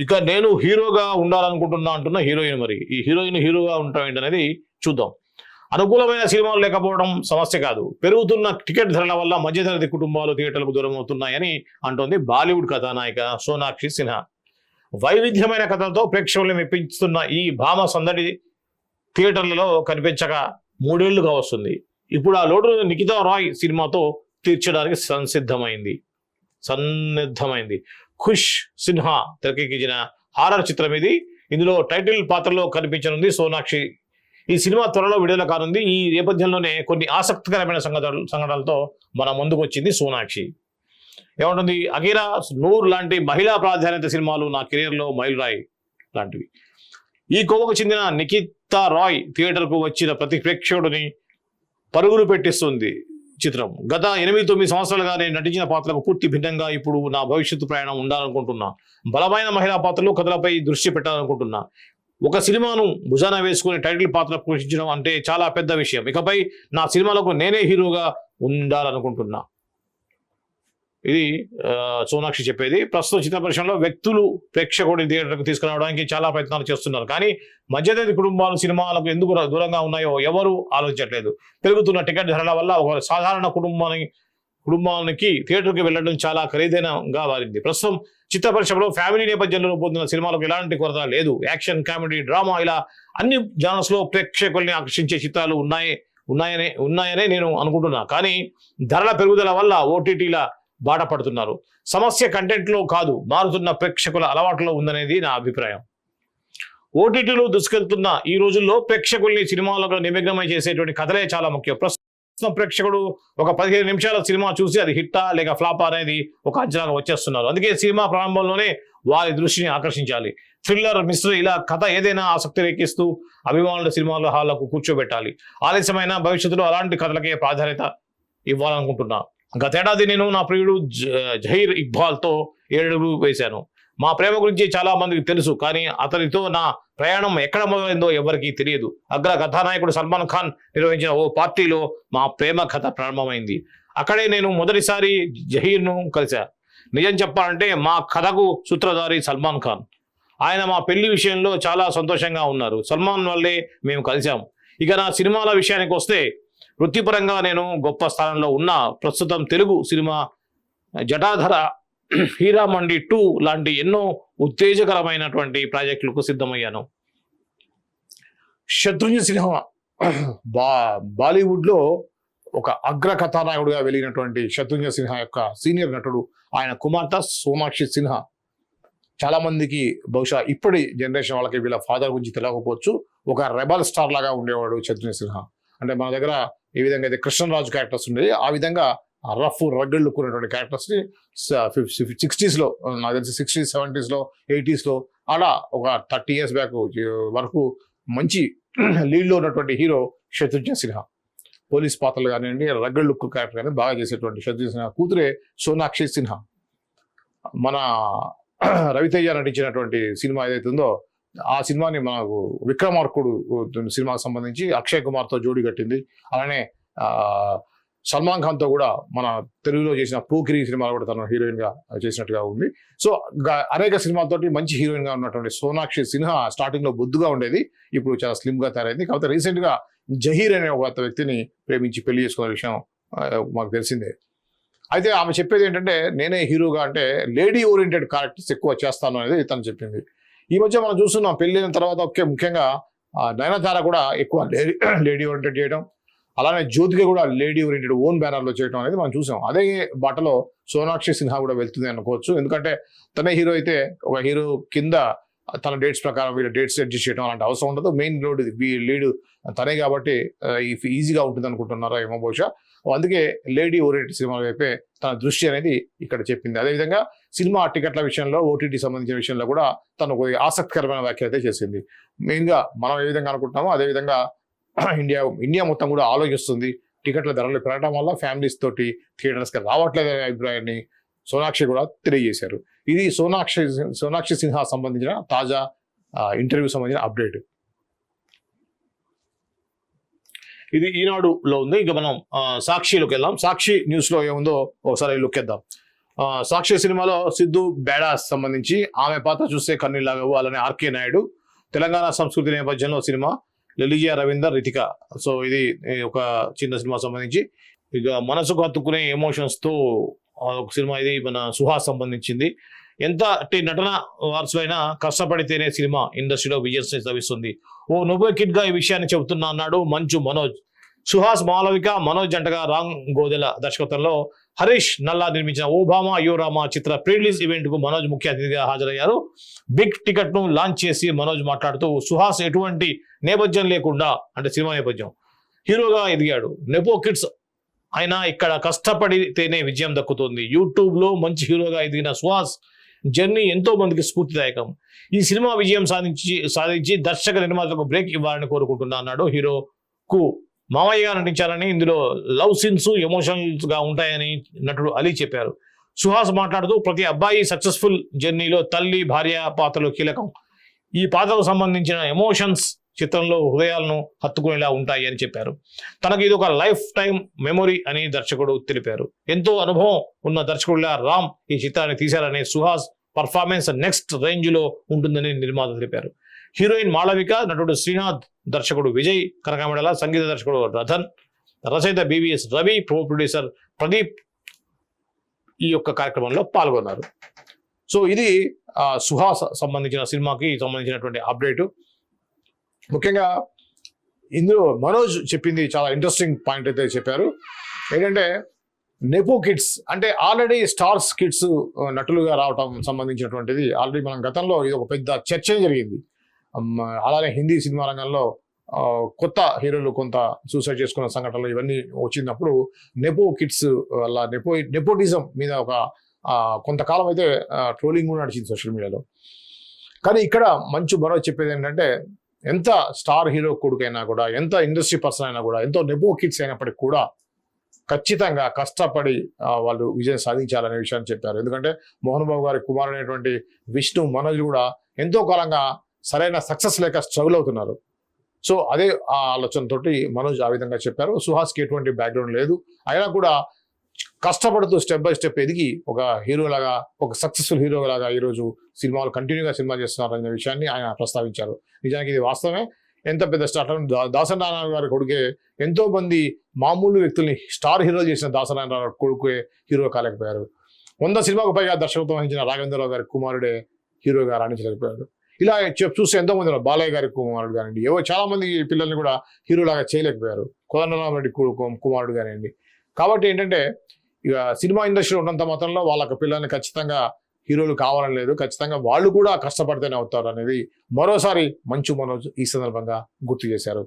ఇక నేను హీరోగా ఉండాలనుకుంటున్నా అంటున్న హీరోయిన్, మరి ఈ హీరోయిన్ హీరోగా ఉంటాం ఏంటనేది చూద్దాం. అనుకూలమైన సినిమాలు లేకపోవడం సమస్య కాదు, పెరుగుతున్న టికెట్ ధరల వల్ల మధ్యతరగతి కుటుంబాలు థియేటర్లకు దూరం అవుతున్నాయని అంటోంది బాలీవుడ్ కథానాయిక సోనాక్షి సిన్హా. వైవిధ్యమైన కథలతో ప్రేక్షకుల్ని మెప్పిస్తున్న ఈ భామ సందడి థియేటర్లలో కనిపించక 3 ఏళ్లుగా వస్తుంది. ఇప్పుడు ఆ లోటును నిఖితా రాయ్ సినిమాతో తీర్చడానికి సన్నద్ధమైంది. ఖుష్ సిన్హా తెరకెక్కించిన హారర్ చిత్రం ఇది. ఇందులో టైటిల్ పాత్రలో కనిపించనుంది సోనాక్షి. ఈ సినిమా త్వరలో విడుదల కానుంది. ఈ నేపథ్యంలోనే కొన్ని ఆసక్తికరమైన సంఘటనలతో మన ముందుకు వచ్చింది సోనాక్షి. ఏమంటుంది? అకీరా, నూర్ లాంటి మహిళా ప్రాధాన్యత సినిమాలు నా కెరీర్లో మైలురాయి లాంటివి. ఈ కోవకు చెందిన నిఖితా రాయ్ థియేటర్కు వచ్చిన ప్రతి ప్రేక్షకుడిని పరుగులు పెట్టిస్తుంది చిత్రం. గత 8-9 సంవత్సరాలుగా నేను నటించిన పాత్రకు పూర్తి భిన్నంగా ఇప్పుడు నా భవిష్యత్తు ప్రయాణం ఉండాలనుకుంటున్నా. బలమైన మహిళా పాత్రలు, కథలపై దృష్టి పెట్టాలనుకుంటున్నా. ఒక సినిమాను భుజాన వేసుకుని టైటిల్ పాత్ర పోషించడం అంటే చాలా పెద్ద విషయం. ఇకపై నా సినిమాలకు నేనే హీరోగా ఉండాలనుకుంటున్నా. ఇది సోనాక్షి చెప్పేది. ప్రస్తుత చిత్ర పరిశ్రమలో వ్యక్తులు ప్రేక్షకుడిని థియేటర్కు తీసుకురావడానికి చాలా ప్రయత్నాలు చేస్తున్నారు. కానీ మధ్యతరగతి కుటుంబాలు సినిమాలకు ఎందుకు దూరంగా ఉన్నాయో ఎవరు ఆలోచించట్లేదు. పెరుగుతున్న టికెట్ ధరల వల్ల ఒక సాధారణ కుటుంబానికి థియేటర్కి వెళ్ళడం చాలా ఖరీదైనగా మారింది. ప్రస్తుతం చిత్ర పరిశ్రమలో ఫ్యామిలీ నేపథ్యంలో రూపొందిన సినిమాలకు ఎలాంటి కొరత లేదు. యాక్షన్, కామెడీ, డ్రామా ఇలా అన్ని జానర్స్ లో ప్రేక్షకుల్ని ఆకర్షించే చిత్రాలు ఉన్నాయనే నేను అనుకుంటున్నా. కానీ ధరల పెరుగుదల వల్ల ఓటీటీల బాట పడుతున్నారు. సమస్య కంటెంట్లో కాదు, మారుతున్న ప్రేక్షకుల అలవాట్లో ఉందనేది నా అభిప్రాయం. ఓటీటీలు దూసుకెళ్తున్న ఈ రోజుల్లో ప్రేక్షకుల్ని సినిమాలకు నిమగ్నమై చేసేటువంటి కథలే చాలా ముఖ్యం. ప్రస్తుతం ప్రేక్షకుడు ఒక 15 నిమిషాల సినిమా చూసి అది హిట్టా లేక ఫ్లాపా అనేది ఒక అంచనాగా వచ్చేస్తున్నారు. అందుకే సినిమా ప్రారంభంలోనే వారి దృష్టిని ఆకర్షించాలి. థ్రిల్లర్, మిస్టరీ ఇలా కథ ఏదైనా ఆసక్తి రేకిస్తూ అభిమానుల సినిమాల హాళ్లకు కూర్చోబెట్టాలి. ఆలస్యమైన భవిష్యత్తులో అలాంటి కథలకే ప్రాధాన్యత ఇవ్వాలనుకుంటున్నా. గతేడాది నేను నా ప్రియుడు జహీర్ ఇక్బాల్తో 7 అడుగులు వేశాను. మా ప్రేమ గురించి చాలా మందికి తెలుసు, కానీ అతనితో నా ప్రయాణం ఎక్కడ మొదలైందో ఎవరికీ తెలియదు. అగ్ర కథానాయకుడు సల్మాన్ ఖాన్ నిర్వహించిన ఓ పార్టీలో మా ప్రేమ కథ ప్రారంభమైంది. అక్కడే నేను మొదటిసారి జహీర్ను కలిశా. నిజం చెప్పాలంటే మా కథకు సూత్రధారి సల్మాన్ ఖాన్. ఆయన మా పెళ్లి విషయంలో చాలా సంతోషంగా ఉన్నారు. సల్మాన్ వల్లే మేము కలిశాము. ఇక నా సినిమాల విషయానికి వస్తే, వృత్తిపరంగా నేను గొప్ప స్థానంలో ఉన్నా. ప్రస్తుతం తెలుగు సినిమా జటాధర, హీరామండి 2 లాంటి ఎన్నో ఉత్తేజకరమైనటువంటి ప్రాజెక్టులకు సిద్ధమయ్యాను. శత్రుఘ్న సిన్హా బాలీవుడ్ లో ఒక అగ్ర కథానాయకుడిగా వెలిగినటువంటి శత్రుఘ్న సిన్హా యొక్క సీనియర్ నటుడు. ఆయన కుమార్తె సోనాక్షి సిన్హా. చాలా మందికి బహుశా ఇప్పటి జనరేషన్ వాళ్ళకి వీళ్ళ ఫాదర్ గురించి తెలియకపోవచ్చు. ఒక రెబల్ స్టార్ లాగా ఉండేవాడు శత్రుఘ్న సిన్హా. అంటే మన దగ్గర ఏ విధంగా అయితే కృష్ణరాజు క్యారెక్టర్స్ ఉండేది, ఆ విధంగా రఫ్ రగ్గడ్ లుక్ ఉన్నటువంటి క్యారెక్టర్స్ ని 60s లో, నాకు తెలిసి 60s, 70s లో, 80s లో అలా ఒక 30 years బ్యాక్ వరకు మంచి లీడ్ లో ఉన్నటువంటి హీరో శత్రుఘ్న సిన్హా. పోలీస్ పాత్రలు కానివ్వండి, రగ్గడ్ లుక్ క్యారెక్టర్ కానీ బాగా చేసేటువంటి శత్రుఘ్న సిన్హా కూతురే సోనాక్షి సిన్హా. మన రవితేజ నటించినటువంటి సినిమా ఏదైతే ఉందో, ఆ సినిమాని మనకు విక్రమార్కుడు సినిమాకి సంబంధించి అక్షయ్ కుమార్తో జోడీ కట్టింది. అలానే సల్మాన్ ఖాన్తో కూడా మన తెలుగులో చేసిన పోకిరి సినిమాలో కూడా తను హీరోయిన్ గా చేసినట్టుగా ఉంది. సో అనేక సినిమాలతోటి మంచి హీరోయిన్ గా ఉన్నటువంటి సోనాక్షి సిన్హా స్టార్టింగ్ లో బొద్దుగా ఉండేది, ఇప్పుడు చాలా స్లిమ్ గా తయారైంది. కాకపోతే రీసెంట్ గా జహీర్ అనే ఒక వ్యక్తిని ప్రేమించి పెళ్లి చేసుకున్న విషయం మాకు తెలిసిందే. అయితే ఆమె చెప్పేది ఏంటంటే, నేనే హీరోగా అంటే లేడీ ఓరియంటెడ్ క్యారెక్టర్స్ ఎక్కువ చేస్తాను అనేది తను చెప్పింది. ఈ మధ్య మనం చూస్తున్నాం పెళ్ళైన తర్వాత ముఖ్యంగా నయనతార కూడా ఎక్కువ లేడీ ఓరియంటెడ్ చేయడం, అలానే జ్యోతిక కూడా లేడీ ఓరియంటెడ్ ఓన్ బ్యానర్లో చేయడం అనేది మనం చూసాం. అదే బాటలో సోనాక్షి సిన్హా కూడా వెళ్తుంది అనుకోవచ్చు. ఎందుకంటే తనే హీరో అయితే ఒక హీరో కింద తన డేట్స్ ప్రకారం వీళ్ళ డేట్స్ అడ్జస్ట్ చేయడం అలాంటి అవసరం ఉండదు. మెయిన్ లీడ్ తనే కాబట్టి ఈజీగా ఉంటుంది అనుకుంటున్నారా ఏమో బహుశా. అందుకే లేడీ ఓరియంటెడ్ సినిమాల వైపే తన దృష్టి అనేది ఇక్కడ చెప్పింది. అదేవిధంగా సినిమా టికెట్ల విషయంలో, ఓటీటీ సంబంధించిన విషయంలో కూడా తను కొద్దిగా ఆసక్తికరమైన వ్యాఖ్యలు అయితే చేసింది. మెయిన్గా మనం ఏ విధంగా అనుకుంటున్నామో అదేవిధంగా ఇండియా మొత్తం కూడా ఆలోచిస్తుంది. టికెట్ల ధరలు పెరగడం వల్ల ఫ్యామిలీస్ తోటి థియేటర్స్కి రావట్లేదనే అభిప్రాయాన్ని సోనాక్షి కూడా తెలియజేశారు. ఇది సోనాక్షి సిన్హా సంబంధించిన తాజా ఇంటర్వ్యూ సంబంధించిన అప్డేట్. ఇది ఈనాడులో ఉంది. ఇక మనం సాక్షిలోకి వెళ్దాం. సాక్షి న్యూస్ లో ఏముందో ఒకసారి లుక్ వేద్దాం. సాక్షి సినిమాలో సిద్ధు బేడాస్ సంబంధించి ఆమె పాత్ర చూస్తే కన్నీళ్ళాగవు, అలానే ఆర్కే నాయుడు, తెలంగాణ సంస్కృతి నేపథ్యంలో సినిమా, లలిజియా రవీందర్, రితిక. సో ఇది ఒక చిన్న సినిమా సంబంధించి. ఇక మనసుకు హత్తుకునే ఎమోషన్స్ తో ఒక సినిమా ఇది, మన సుహాస్ సంబంధించింది. ఎంత నటన వారసులైనా కష్టపడితేనే సినిమా ఇండస్ట్రీలో విజయం లభిస్తుంది. ఓ నువ్వే కిడ్ గా ఈ విషయాన్ని చెబుతున్నా అన్నాడు మంచు మనోజ్. సుహాస్, మాలవిక, మనోజ్ జంటగా రామ్ గోదెల దర్శకత్వంలో హరీష్ నల్లా నిర్మించిన ఓబామా యువరామా చిత్ర ప్రీ రిలీజ్ ఈవెంట్ కు మనోజ్ ముఖ్య అతిథిగా హాజరయ్యారు. బిగ్ టికెట్ ను లాంచ్ చేసి మనోజ్ మాట్లాడుతూ, సుహాస్ ఎటువంటి నేపథ్యం లేకుండా, అంటే సినిమా నేపథ్యం, హీరోగా ఎదిగాడు. నెపో కిడ్స్ అయినా ఇక్కడ కష్టపడితేనే విజయం దక్కుతుంది. యూట్యూబ్ లో మంచి హీరోగా ఎదిగిన సుహాస్ జర్నీ ఎంతో మందికి స్ఫూర్తిదాయకం. ఈ సినిమా విజయం సాధించి దర్శక నిర్మాతలకు బ్రేక్ ఇవ్వాలని కోరుకుంటున్నా అన్నాడు. హీరోకు మామయ్యగా నటించాలని, ఇందులో లవ్ సీన్స్ ఎమోషనల్స్ గా ఉంటాయని నటుడు అలీ చెప్పారు. సుహాస్ మాట్లాడుతూ, ప్రతి అబ్బాయి సక్సెస్ఫుల్ జర్నీలో తల్లి, భార్య పాత్రలు కీలకం. ఈ పాత్రకు సంబంధించిన ఎమోషన్స్ చిత్రంలో హృదయాలను హత్తుకునేలా ఉంటాయి అని చెప్పారు. తనకు ఇది ఒక లైఫ్ టైం మెమొరీ అని దర్శకుడు తెలిపారు. ఎంతో అనుభవం ఉన్న దర్శకుడిలా రామ్ ఈ చిత్రాన్ని తీశారని, సుహాస్ పర్ఫార్మెన్స్ నెక్స్ట్ రేంజ్ లో ఉంటుందని నిర్మాత తెలిపారు. హీరోయిన్ మాళవిక, నటుడు శ్రీనాథ్, దర్శకుడు విజయ్ కనకామెడల, సంగీత దర్శకుడు రథన్, రచయిత బివిఎస్ రవి, ప్రొడ్యూసర్ ప్రదీప్ ఈ యొక్క కార్యక్రమంలో పాల్గొన్నారు. సో ఇది సుహాస్ సంబంధించిన సినిమాకి సంబంధించినటువంటి అప్డేటు. ముఖ్యంగా ఇందులో మనోజ్ చెప్పింది చాలా ఇంట్రెస్టింగ్ పాయింట్ అయితే చెప్పారు. ఏంటంటే నెపో కిడ్స్ అంటే ఆల్రెడీ స్టార్స్ కిడ్స్ నటులుగా రావటం సంబంధించినటువంటిది ఆల్రెడీ మనం గతంలో ఇది ఒక పెద్ద చర్చ జరిగింది. అలానే హిందీ సినిమా రంగంలో కొత్త హీరోలు కొంత సూసైడ్ చేసుకున్న సంఘటనలు ఇవన్నీ వచ్చినప్పుడు నెపో కిడ్స్ వల్ల నెపోటిజం మీద ఒక కొంతకాలం అయితే ట్రోలింగ్ కూడా నడిచింది సోషల్ మీడియాలో. కానీ ఇక్కడ మంచు మనోజ్ చెప్పేది ఏంటంటే, ఎంత స్టార్ హీరో కొడుకైనా కూడా, ఎంత ఇండస్ట్రీ పర్సన్ అయినా కూడా, ఎంతో నెపో కిడ్స్ అయినప్పటికీ కూడా ఖచ్చితంగా కష్టపడి వాళ్ళు విజయం సాధించాలనే విషయాన్ని చెప్పారు. ఎందుకంటే మోహన్ బాబు గారి కుమారుడైనటువంటి విష్ణు, మనోజ్ కూడా ఎంతో కాలంగా సరైన సక్సెస్ లేక స్ట్రగుల్ అవుతున్నారు. సో అదే ఆ ఆలోచనతోటి మనోజ్ ఆ విధంగా చెప్పారు. సుహాస్కి ఎటువంటి బ్యాక్గ్రౌండ్ లేదు, అయినా కూడా కష్టపడుతూ స్టెప్ బై స్టెప్ ఎదిగి ఒక హీరోలాగా, ఒక సక్సెస్ఫుల్ హీరోలాగా ఈరోజు సినిమాలు కంటిన్యూగా సినిమా చేస్తున్నారు అనే విషయాన్ని ఆయన ప్రస్తావించారు. నిజానికి ఇది వాస్తవమే. ఎంత పెద్ద స్టార్ దాసనారాయణ గారి కొడుకే ఎంతో మంది మామూలు వ్యక్తుల్ని స్టార్ హీరో చేసిన దాసనారాయణ కొడుకే హీరో కాలేకపోయారు. 100 సినిమాకు పైగా దర్శకత్వం వహించిన రాఘవేంద్రరావు గారి కుమారుడే హీరోగా రాణించలేకపోయారు. ఇలా చూస్తే ఎంతో మంది బాలయ్య గారి కుమారుడు కానివ్వండి, చాలా మంది పిల్లల్ని కూడా హీరోలాగా చేయలేకపోయారు. కోదండరామరెడ్డి కుమారుడు కానివ్వండి. కాబట్టి ఏంటంటే ఇక సినిమా ఇండస్ట్రీలో ఉన్నంత మాత్రంలో వాళ్ళకి పిల్లల్ని ఖచ్చితంగా హీరోలు కావాలని లేదు, ఖచ్చితంగా వాళ్ళు కూడా కష్టపడితేనే అవుతారు అనేది మరోసారి మంచు మనోజ్ ఈ సందర్భంగా గుర్తు చేశారు.